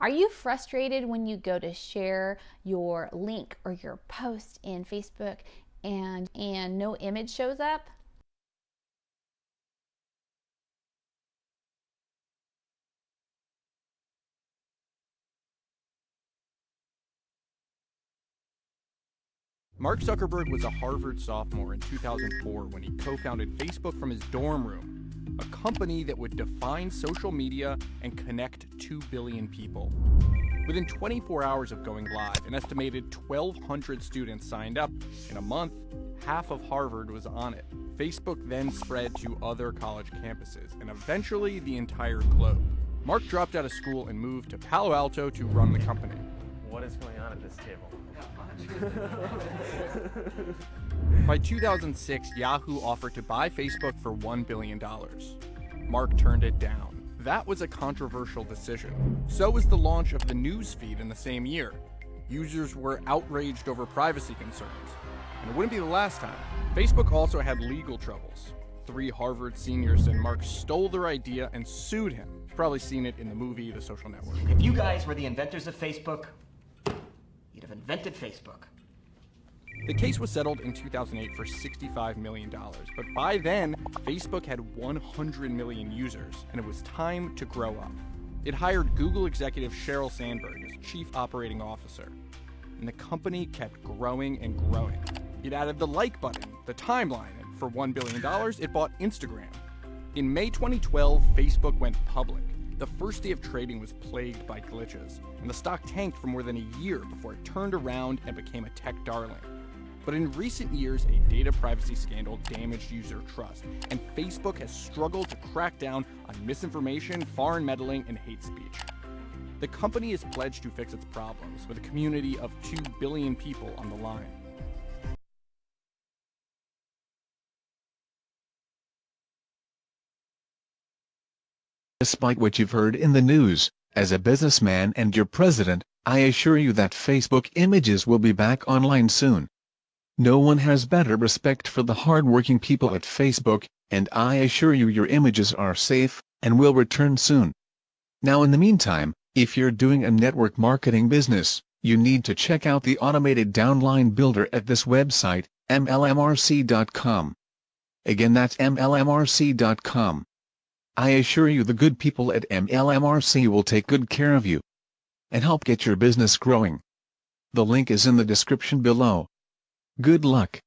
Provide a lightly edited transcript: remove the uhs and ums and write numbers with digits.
Are you frustrated when you go to share your link or your post in Facebook and no image shows up? Mark Zuckerberg was a Harvard sophomore in 2004 when he co-founded Facebook from his dorm room, a company that would define social media and connect 2 billion people. Within 24 hours of going live, an estimated 1,200 students signed up. In a month, half of Harvard was on it. Facebook then spread to other college campuses, and eventually the entire globe. Mark dropped out of school and moved to Palo Alto to run the company. What is going on at this table? By 2006, Yahoo offered to buy Facebook for $1 billion. Mark turned it down. That was a controversial decision. So was the launch of the news feed in the same year. Users were outraged over privacy concerns. And it wouldn't be the last time. Facebook also had legal troubles. 3 Harvard seniors said Mark stole their idea and sued him. You've probably seen it in the movie The Social Network. If you guys were the inventors of Facebook, you'd have invented Facebook. The case was settled in 2008 for $65 million, but by then, Facebook had 100 million users, and it was time to grow up. It hired Google executive Sheryl Sandberg as chief operating officer, and the company kept growing and growing. It added the like button, the timeline, and for $1 billion, it bought Instagram. In May 2012, Facebook went public. The first day of trading was plagued by glitches, and the stock tanked for more than a year before it turned around and became a tech darling. But in recent years, a data privacy scandal damaged user trust, and Facebook has struggled to crack down on misinformation, foreign meddling, and hate speech. The company is pledged to fix its problems, with a community of 2 billion people on the line. Despite what you've heard in the news, as a businessman and your president, I assure you that Facebook images will be back online soon. No one has better respect for the hard-working people at Facebook, and I assure you your images are safe, and will return soon. Now in the meantime, if you're doing a network marketing business, you need to check out the automated downline builder at this website, MLMRC.com. Again, that's MLMRC.com. I assure you the good people at MLMRC will take good care of you and help get your business growing. The link is in the description below. Good luck.